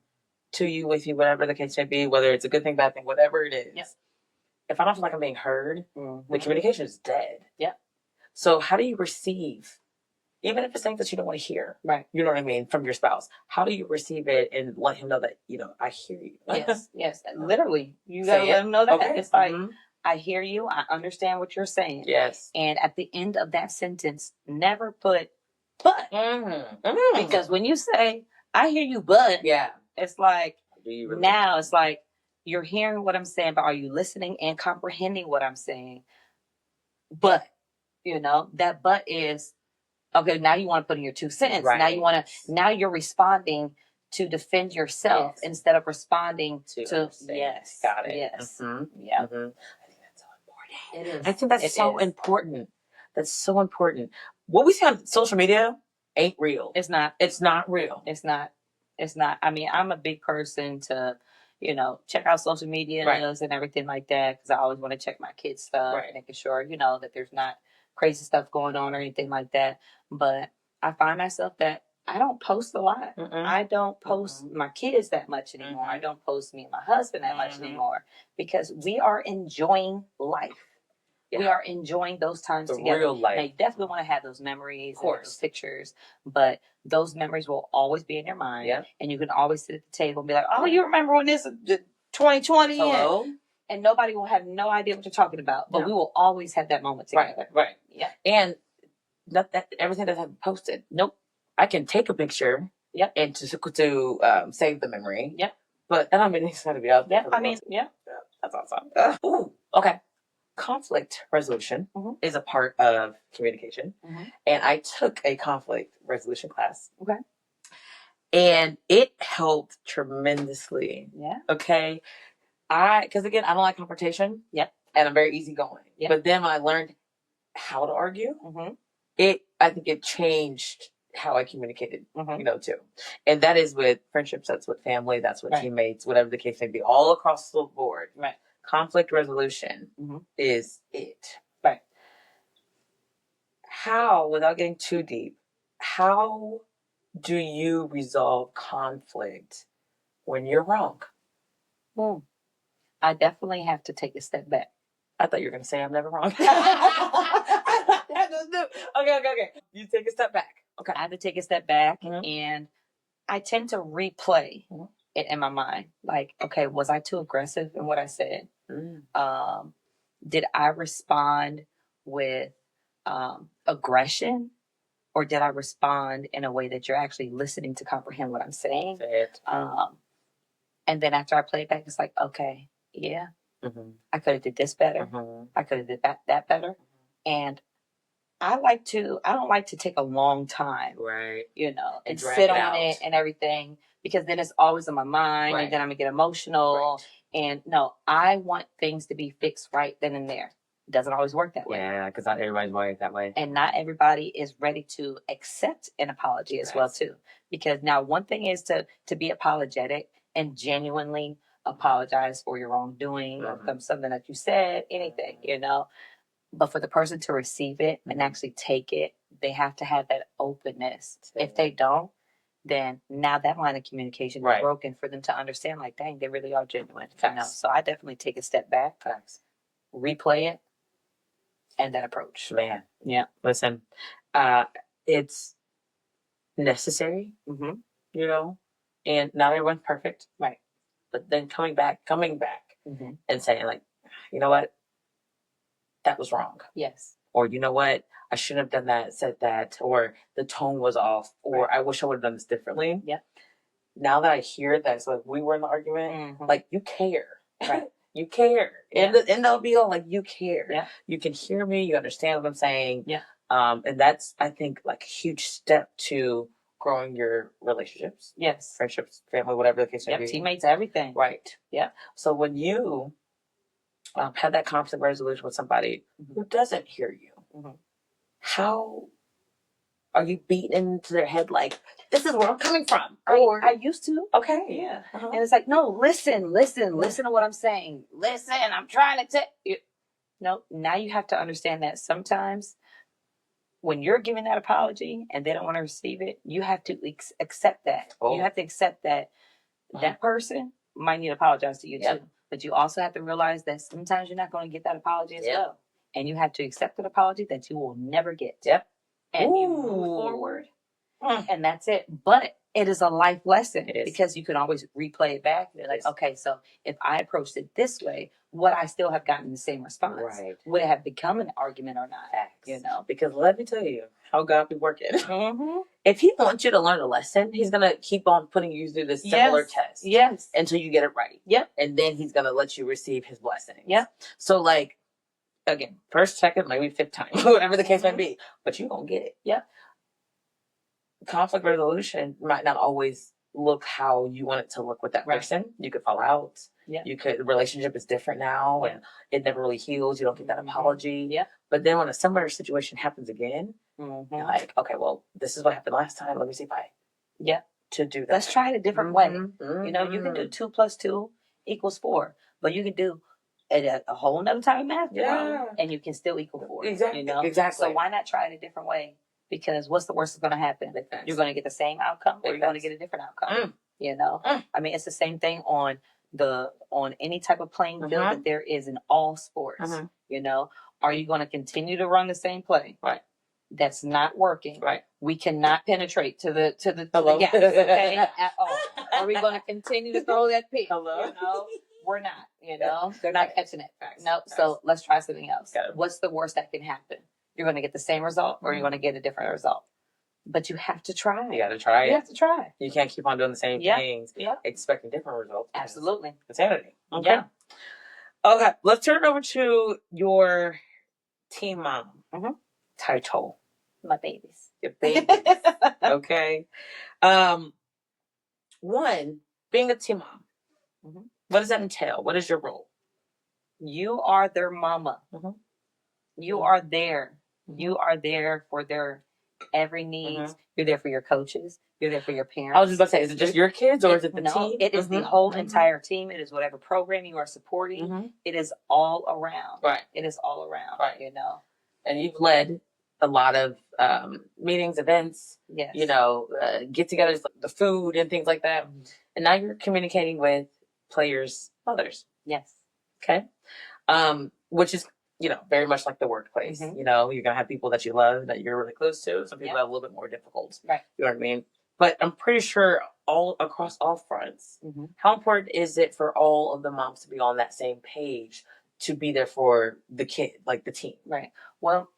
to you, with you, whatever the case may be, whether it's a good thing, bad thing, whatever it is, if I don't feel like I'm being heard, the communication is dead. Yeah. So how do you receive, even if it's things that you don't want to hear, right? You know what I mean, from your spouse? How do you receive it and let him know that, you know, I hear you? Yes. Literally, you gotta let him know that. Okay. It's like, I hear you. I understand what you're saying. Yes. And at the end of that sentence, never put but. Because when you say, I hear you, but, it's like, really? Now it's like, you're hearing what I'm saying, but are you listening and comprehending what I'm saying? But, you know, that but is, okay, now you want to put in your 2 cents. Right. Now you're responding to defend yourself instead of responding to yes. Got it. Yes. Yeah. I think that's so important. It is. I think that's so important. That's so important. What we see on social media ain't real. It's not. It's not real. It's not. It's not. I mean, I'm a big person to, check out social media and everything like that, because I always want to check my kids' stuff, making sure, that there's not crazy stuff going on or anything like that. But I find myself that I don't post a lot. I don't post my kids that much anymore. I don't post me and my husband that much anymore, because we are enjoying life. Yeah. We are enjoying those times together. Real life. Now, you definitely want to have those memories, and those pictures, but those memories will always be in your mind. Yeah. And you can always sit at the table and be like, "Oh, you remember when this 2020?" Hello? And nobody will have no idea what you're talking about, but we will always have that moment together. Right. Yeah. And not that everything doesn't have to be posted. Nope. I can take a picture. Yep. And to save the memory. Yep. But I don't mean it's going to be out there. Yeah. I mean, yeah. That's awesome. Ooh. Okay. Conflict resolution is a part of communication. And I took a conflict resolution class. Okay. And it helped tremendously. Yeah. Okay. Because again, I don't like confrontation. Yep. And I'm very easygoing. Yep. But then when I learned how to argue, I think it changed how I communicated, too. And that is with friendships, that's with family, that's with teammates, whatever the case may be, all across the board. Right. Conflict resolution is it. Right. How, without getting too deep, how do you resolve conflict when you're wrong? I definitely have to take a step back. I thought you were going to say I'm never wrong. Okay. You take a step back. Okay. I have to take a step back, and I tend to replay it in my mind. Like, okay, was I too aggressive in what I said? Did I respond with aggression, or did I respond in a way that you're actually listening to comprehend what I'm saying? And then after I play it back, it's like, okay, yeah, I could have did this better. I could have did that better. And I don't like to take a long time, and sit on it and everything, because then it's always on my mind, and then I'm gonna get emotional. And no, I want things to be fixed right then and there. It doesn't always work that way. Yeah, because not everybody's wired that way. And not everybody is ready to accept an apology as well, too. Because now one thing is to be apologetic and genuinely apologize for your wrongdoing or something that you said, anything, But for the person to receive it and actually take it, they have to have that openness. If they don't, then now that line of communication is broken for them to understand, like, dang, they really are genuine. So I definitely take a step back, replay it, and then approach. Man. Yeah. Listen, it's necessary, and not everyone's perfect. Right. But then coming back and saying, like, you know what? That was wrong. Yes. Or, you know what? I shouldn't have done that, said that, or the tone was off, or I wish I would have done this differently. Yeah. Now that I hear that, it's like we were in the argument, like, you care. Right. You care. Yeah. And they'll be all like, you care. Yeah. You can hear me. You understand what I'm saying. Yeah. And that's, I think, like a huge step to growing your relationships. Yes. Friendships, family, whatever the case may be. Teammates, everything. Right. Yeah. So when you have that conflict resolution with somebody who doesn't hear you, how are you beating into their head like, this is where I'm coming from? Or I used to. Okay. Yeah. And it's like, no, listen to what I'm saying. Listen, I'm trying to tell you. No, now you have to understand that sometimes when you're giving that apology and they don't want to receive it, you have to accept that. You have to accept that that person might need to apologize to you too. But you also have to realize that sometimes you're not going to get that apology as well. And you have to accept an apology that you will never get. Yep. And you move forward. And that's it. But it is a life lesson because you can always replay it back. You're like, okay, so if I approached it this way, would I still have gotten the same response? Right. Would it have become an argument or not? Because let me tell you how God be working. If he wants you to learn a lesson, he's going to keep on putting you through this similar test. Yes. Until you get it right. Yep. And then he's going to let you receive his blessings. Yep. So, like, again, first, second, maybe fifth time, whatever the case may be, but you're going to get it. Yep. Conflict resolution might not always look how you want it to look with that person. You could fall out. Yeah. The relationship is different now and it never really heals. You don't get that apology. Yeah. But then when a similar situation happens again, Mm-hmm. Like, okay, well, this is what happened last time. Let me see if I to do that. Let's try it a different way. You know, you can do 2 + 2 = 4, but you can do it a whole nother type of math problem, and you can still equal 4. Exactly. You know, exactly. so why not try it a different way? Because what's the worst that's going to happen? You're going to get the same outcome, or you're going to get a different outcome. You know, I mean, it's the same thing on any type of playing field that there is in all sports. You know, are you going to continue to run the same play? Right. That's not working. Right. We cannot penetrate to the gaps, okay, at all. Are we going to continue to throw that pitch? Hello. You know, we're not. You know, they're not catching it. Nope. So let's try something else. What's the worst that can happen? You're going to get the same result, or you're going to get a different result. But you have to try. You got to try it. You have to try. You can't keep on doing the same things, expecting different results. Absolutely. Insanity. Okay. Yeah. Okay. Let's turn it over to your team mom title. My babies. Your babies. Okay. One, being a team mom. What does that entail? What is your role? You are their mama. You are there. You are there for their every needs. You're there for your coaches. You're there for your parents. I was just about to say, is it just your kids or is it the team? It is the whole entire team. It is whatever program you are supporting. It is all around. Right. It is all around. Right. You know. And you've led a lot of meetings, events. Yes. You know, get-togethers, the food and things like that. And now you're communicating with players' mothers. Yes. Okay. Which is, you know, very much like the workplace. You know, you're gonna have people that you love, that you're really close to. Some people have a little bit more difficult. Right. You know what I mean? But I'm pretty sure all across all fronts, how important is it for all of the moms to be on that same page to be there for the kid, like the team? Right. Well,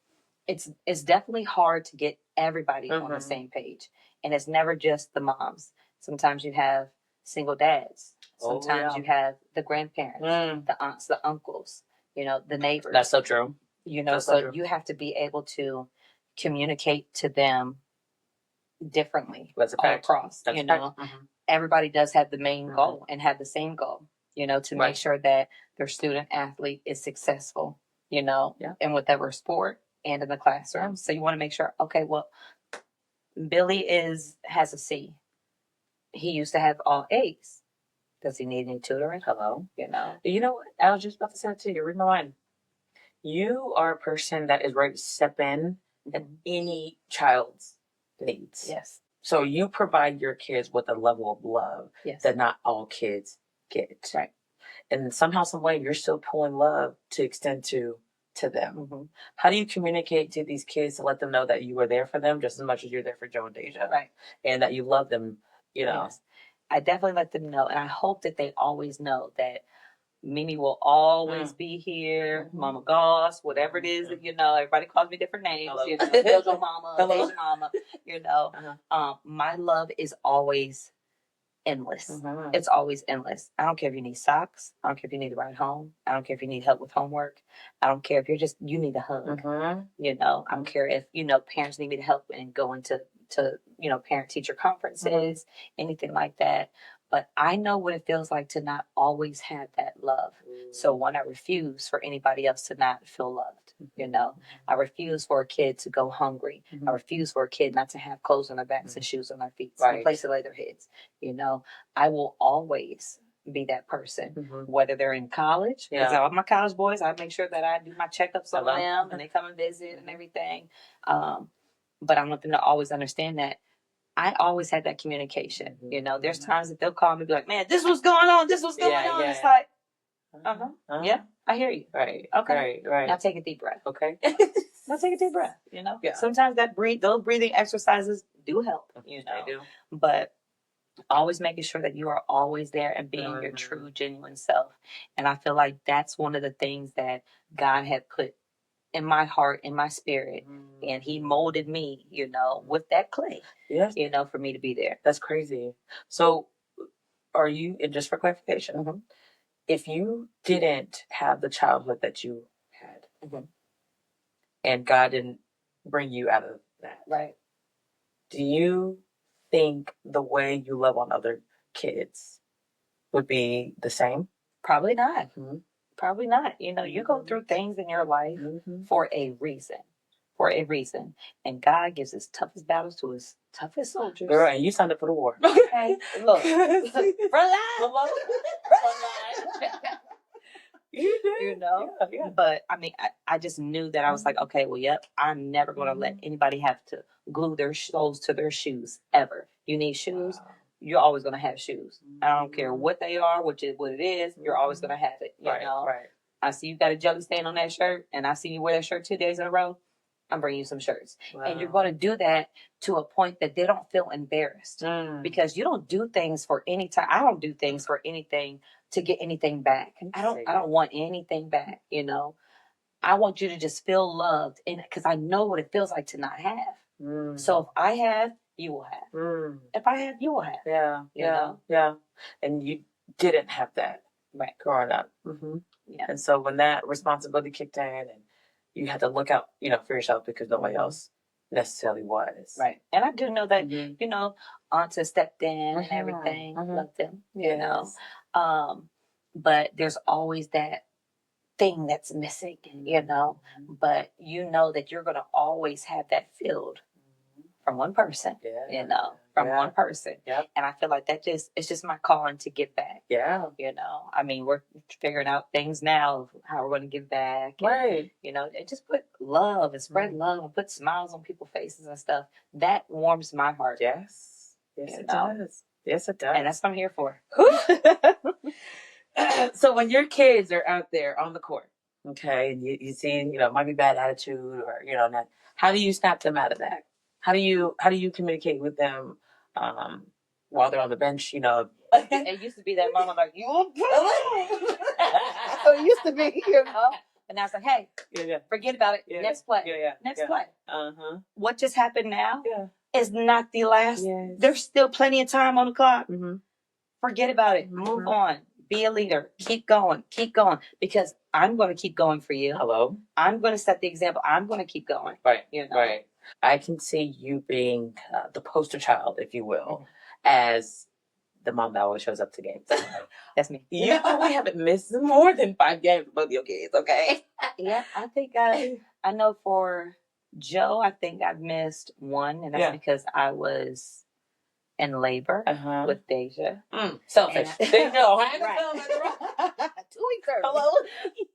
it's definitely hard to get everybody on the same page, and it's never just the moms. Sometimes you have single dads. Sometimes you have the grandparents, the aunts, the uncles. You know, the neighbors. That's so true. You know, so you have to be able to communicate to them differently. That's a all fact. across. That's you know, everybody does have the main goal and have the same goal. You know, to make sure that their student athlete is successful. You know, in whatever sport and in the classroom. So you want to make sure. Okay, well, Billy has a C. He used to have all A's. Does he need any tutoring? Hello, you know. You know what? I was just about to say that to you. Read my mind. You are a person that is ready to step in at any child's needs. Yes. So you provide your kids with a level of love that not all kids get. Right. And somehow, some way, you're still pulling love to extend to them. How do you communicate to these kids to let them know that you are there for them just as much as you're there for Joe and Deja? Right. And that you love them, you know? Yes. I definitely let them know, and I hope that they always know that Mimi will always be here. Mama Goss, whatever it is that, you know, everybody calls me different names. You know, Jojo Mama, Deja Mama. You know, my love is always endless. It's always endless. I don't care if you need socks. I don't care if you need to ride home. I don't care if you need help with homework. I don't care if you need a hug. You know, I don't care if, you know, parents need me to help and go into you know, parent teacher conferences, anything like that. But I know what it feels like to not always have that love. So when I refuse for anybody else to not feel loved, you know, I refuse for a kid to go hungry. I refuse for a kid not to have clothes on their backs and shoes on their feet, a place to lay their heads. You know, I will always be that person, whether they're in college. Because all my college boys, I make sure that I do my checkups on them and they come and visit and everything. But I want them to always understand that I always had that communication. You know, there's times that they'll call me and be like, man, this was going on. This was going on. It's like, yeah, I hear you. Right. Okay. Right. Now take a deep breath. Okay. Now take a deep breath. You know, Yeah. sometimes those breathing exercises do help. You know, They do. But always making sure that you are always there and being your true, genuine self. And I feel like that's one of the things that God had put in my heart, in my spirit, and He molded me, you know, with that clay. Yes. You know, for me to be there. That's crazy. So, are you, and just for clarification, if you didn't have the childhood that you had, and God didn't bring you out of that, Right. do you think the way you love on other kids would be the same? Probably not. Probably not. You know, you go through things in your life for a reason. for a reason. And God gives his toughest battles to his toughest soldiers. Girl, and you signed up for the war. Okay, look. Relax. You know? Yeah. But I mean, I just knew that I was like, okay, well, yep, I'm never going to let anybody have to glue their soles to their shoes ever. You need shoes, you're always going to have shoes. I don't care what they are, what it is, you're always going to have it. You know? Right. I see you got a jelly stain on that shirt, and I see you wear that shirt 2 days in a row. I'm bringing you some shirts. Wow. And you're going to do that to a point that they don't feel embarrassed. Because you don't do things for any time. I don't do things for anything to get anything back. I don't want anything back, you know. I want you to just feel loved, and because I know what it feels like to not have. So if I have, you will have. If I have, you will have. Yeah. You know? Yeah. And you didn't have that growing up. Yeah. And so when that responsibility kicked in and you had to look out, you know, for yourself because nobody else necessarily was. Right. And I do know that, you know, aunts stepped in and everything. Love them, you know. But there's always that thing that's missing, you know. But you know that you're going to always have that filled from one person, you know, from one person. And I feel like it's just my calling to give back. Yeah. You know, I mean, we're figuring out things now of how we're going to give back. And, you know, and just put love and spread love and put smiles on people's faces and stuff. That warms my heart. Yes, it does. Yes, it does. And that's what I'm here for. So when your kids are out there on the court, okay, and you see, you know, might be bad attitude or, you know, how do you snap them out of that? How do you communicate with them while they're on the bench, you know? It used to be that mama like, you it used to be, you know. And now it's like, hey, forget about it. Next play. Next play. What just happened now is not the last. There's still plenty of time on the clock. Forget about it. Move on. Be a leader. Keep going. Keep going. Because I'm going to keep going for you. Hello. I'm going to set the example. I'm going to keep going. Right. You know? Right. I can see you being the poster child, if you will, as the mom that always shows up to games. That's me. You probably haven't missed more than 5 games with both your kids, okay? Yeah, I think I know for Joe, I think I've missed 1, and that's because I was in labor with Deja. Selfish. There you go. Right. 2 weeks early. Hello.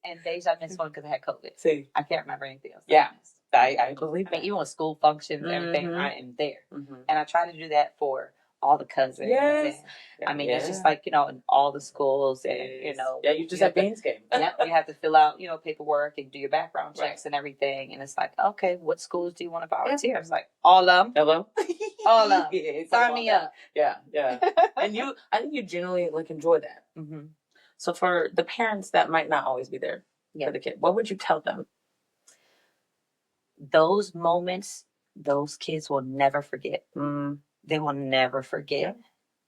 And Deja, I missed 1 because I had COVID. See, I can't remember anything else. Yeah. I believe I mean, even with school functions and everything, I am there. And I try to do that for all the cousins. Yes. And, I mean, it's just like, you know, in all the schools and, you know. Yeah, you just have Beans game. You have to fill out, you know, paperwork and do your background checks and everything. And it's like, okay, what schools do you want to volunteer? It's like, all of them. Hello? All of them. Sign me up. Yeah. And I think you generally like enjoy that. So for the parents that might not always be there for the kid, what would you tell them? Those moments, those kids will never forget. They will never forget.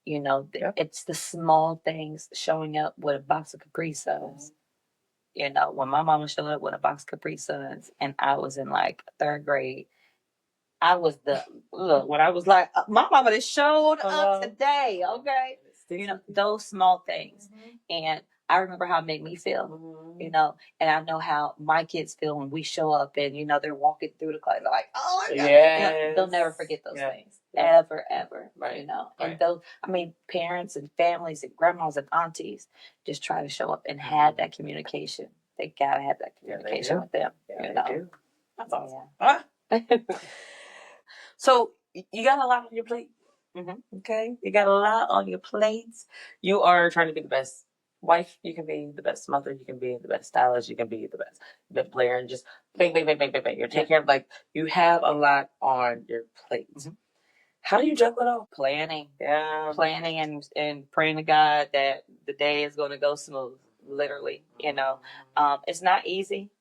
You know, it's the small things, showing up with a box of Capri Suns. You know, when my mama showed up with a box of Capri Suns and I was in like 3rd grade, I was when I was like, my mama just showed up today, okay? You know, those small things. And I remember how it made me feel, you know, and I know how my kids feel when we show up and, you know, they're walking through the class, they're like, oh my God. You know, they'll never forget those things. Ever. You know, and those, I mean, parents and families and grandmas and aunties just try to show up and have that communication. They got to have that communication with them. Yeah, you know? they do. That's awesome. So you got a lot on your plate. Okay. You got a lot on your plates. You are trying to be the best wife you can be, the best mother you can be, the best stylist you can be, the best player, and just bang. You're taking care of, like, you have a lot on your plate. How do you juggle it all? Planning. Yeah. Planning and praying to God that the day is going to go smooth, literally, you know. It's not easy.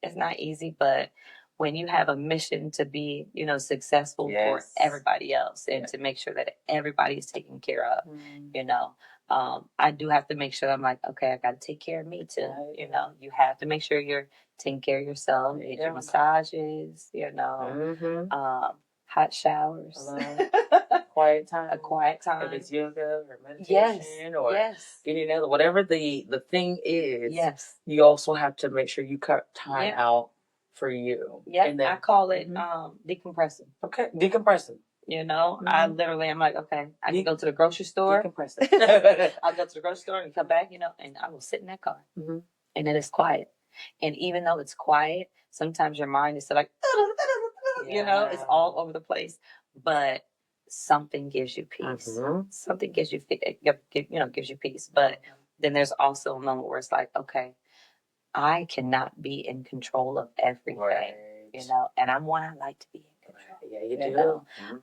It's not easy, but when you have a mission to be, you know, successful for everybody else and to make sure that everybody is taken care of, you know, I do have to make sure I'm like, okay, I got to take care of me too. You know, you have to make sure you're taking care of yourself, get your massages, you know, hot showers, quiet time, a quiet time. If it's yoga or meditation or getting out, whatever the thing is, you also have to make sure you cut time out for you. Yeah, And then, I call it decompressing. Okay, decompressing. You know, I literally am like, okay, I can go to the grocery store. Decompressing. I'll go to the grocery store and come back, you know, and I will sit in that car. And it is quiet. And even though it's quiet, sometimes your mind is still like, you know, it's all over the place. But something gives you peace. Something gives you, gives you peace. But then there's also a moment where it's like, okay, I cannot be in control of everything, you know, and I'm one I like to be in control. Yeah, you do.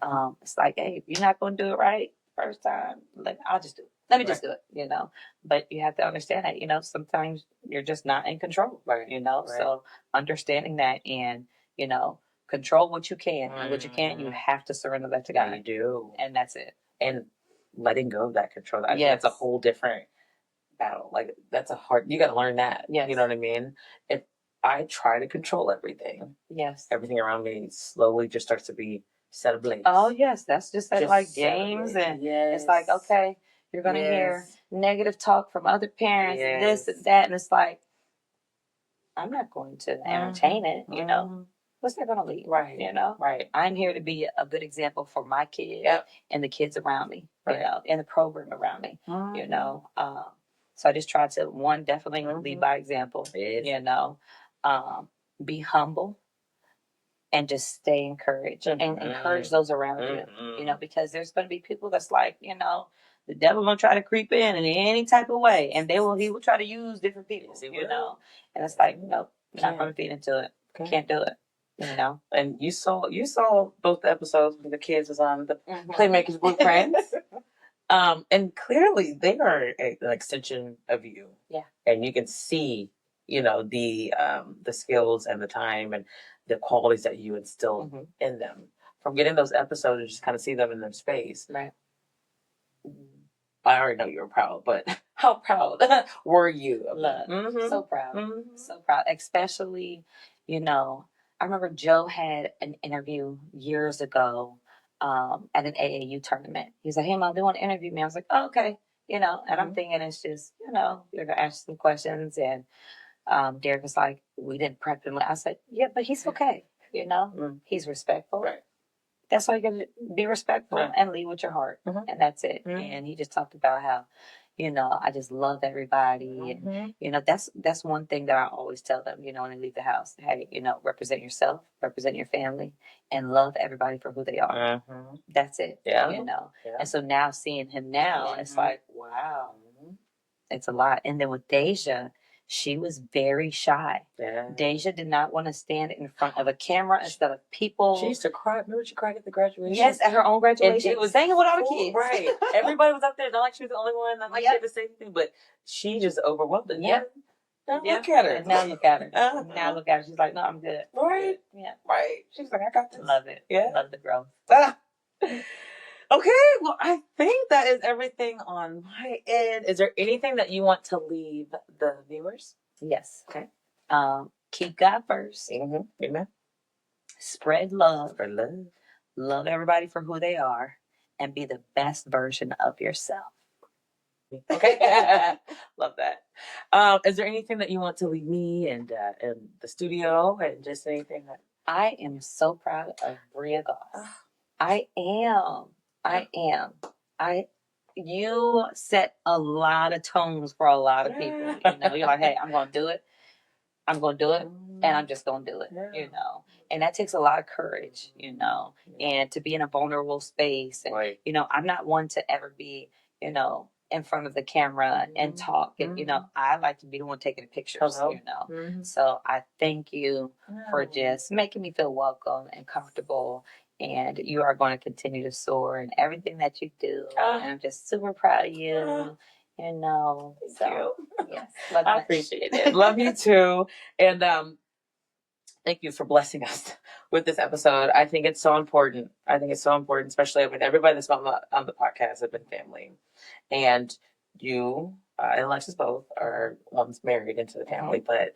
Know? It's like, hey, if you're not going to do it right first time, I'll just do it. Let me just do it, you know. But you have to understand that, you know, sometimes you're just not in control, you know. So understanding that and, you know, control what you can and what you can't, you have to surrender that to God. You do. And that's it. And letting go of that control. I think that's a whole different battle. Like, that's a hard, you got to learn that. Yes. You know what I mean? If I try to control everything, everything around me slowly just starts to be set ablaze. Oh, yes. That's just like games. And it's like, okay, you're going to hear negative talk from other parents, and this and that. And it's like, I'm not going to entertain it, you know. What's that going to lead? Right. You know? Right. I'm here to be a good example for my kids and the kids around me, you know, and the program around me, you know. So I just try to, one, definitely lead by example, you know, be humble and just stay encouraged and encourage those around you, you know, because there's going to be people that's like, you know, the devil going to try to creep in any type of way, and he will try to use different people, you know, and it's like, nope, not going to feed into it. Can't do it. You know, and you saw both the episodes when the kids was on the Playmakers Blueprint. And clearly they are an extension of you. Yeah. And you can see, you know, the skills and the time and the qualities that you instill in them. From getting those episodes and just kind of see them in their space. Right. I already know you were proud, but how proud were you of them? So proud. So proud. Especially, you know, I remember Joe had an interview years ago at an AAU tournament. He was like, hey, Mom, they want to interview me. I was like, oh, okay. You know, and I'm thinking it's just, you know, you're going to ask some questions. And Derek was like, we didn't prep him. I said, yeah, but he's okay. You know, he's respectful. Right. That's why you got to be respectful and lead with your heart. And that's it. And he just talked about how, you know, I just love everybody. And, you know, that's one thing that I always tell them, you know, when they leave the house. Hey, you know, represent yourself, represent your family, and love everybody for who they are. That's it. Yeah. You know. Yeah. And so now seeing him now, it's like, wow, it's a lot. And then with Deja, she was very shy. Yeah. Deja did not want to stand in front of a camera instead of people. She used to cry. Remember she cried at the graduation? Yes, at her own graduation. It was singing with all the kids. Right. Everybody was up there. Not like she was the only one. Not like she had to say anything. But she just overwhelmed it. Yeah. Now look at her. And now look at her. Now look at her. She's like, no, I'm good. Right. Yeah. Right. She's like, I got this. Love it. Yeah. Love the growth. Okay, well, I think that is everything on my end. Is there anything that you want to leave the viewers? Yes. Okay. Keep God first. Amen. Spread love. Spread love. Love everybody for who they are, and be the best version of yourself. Okay. Love that. Is there anything that you want to leave me and the studio and just anything that... I am so proud of Bria Goss. I am. You set a lot of tones for a lot of people. You know, you're like, hey, I'm going to do it. And I'm just going to do it, you know. And that takes a lot of courage, you know, and to be in a vulnerable space. And, you know, I'm not one to ever be, you know, in front of the camera and talk. And, you know, I like to be the one taking the pictures, you know. So I thank you for just making me feel welcome and comfortable. And you are going to continue to soar in everything that you do. And I'm just super proud of you. You know, thank you. Yes, I appreciate it. Love you too. And thank you for blessing us with this episode. I think it's so important. Especially with everybody that's on the podcast have been family. And you and Alexis both are one's married into the family, but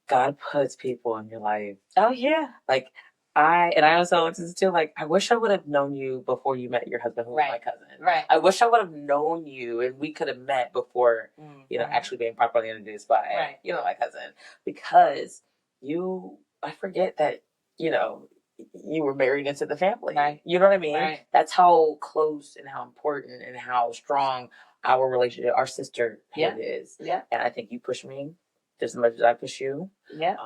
God puts people in your life. Oh yeah. Like I also Alexis too, like, I wish I would have known you before you met your husband, who was my cousin. Right. I wish I would have known you and we could have met before, you know, actually being properly introduced by, you know, my cousin. Because you I forget that, you were married into the family. Right. You know what I mean? Right. That's how close and how important and how strong our relationship, our sisterhood is. Yeah. And I think you push me just as much as I push you. Yeah.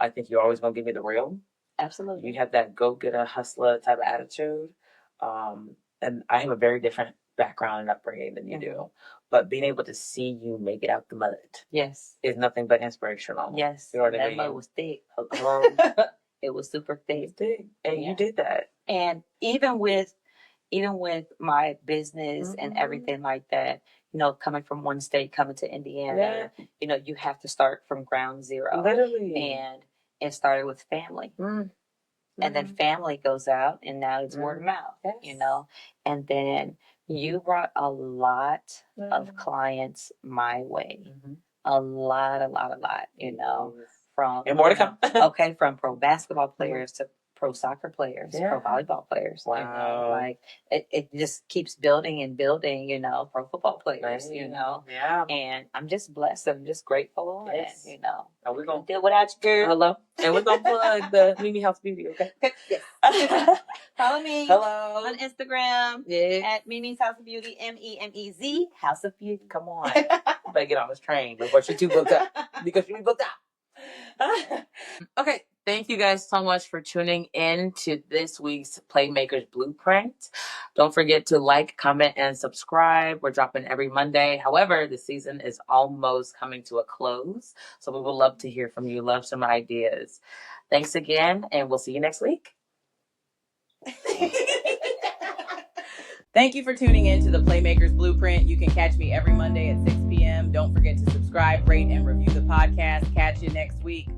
I think you're always going to give me the real. Absolutely. You have that go-getter, hustler type of attitude. And I have a very different background and upbringing than you do. But being able to see you make it out the mud Yes. is nothing but inspirational. Yes. You know what I That mean? mud was thick. It was super thick. And you did that. And even with my business and everything like that, coming from one state, coming to Indiana, you have to start from ground zero. Literally. And it started with family. And then family goes out, and now it's word of mouth, And then you brought a lot of clients my way. A lot, from and more to come. Okay, from pro basketball players to pro soccer players, pro volleyball players. Wow. It just keeps building and building, pro football players, Yeah. And I'm just blessed. I'm just grateful. Yes. And, and we're going to deal without you, girl. Hello. And we're going to plug the Mimi House Beauty, okay? Yes. Follow me. Hello. On Instagram. Yeah. At Mimi's House of Beauty, MEMEZ, House of Beauty. Come on. You better get on this train before she's too booked up. Because she's booked up. Okay. Thank you guys so much for tuning in to this week's Playmakers Blueprint. Don't forget to like, comment, and subscribe. We're dropping every Monday. However, the season is almost coming to a close. So we would love to hear from you. Love some ideas. Thanks again, and we'll see you next week. Thank you for tuning in to the Playmakers Blueprint. You can catch me every Monday at 6 p.m. Don't forget to subscribe, rate, and review the podcast. Catch you next week.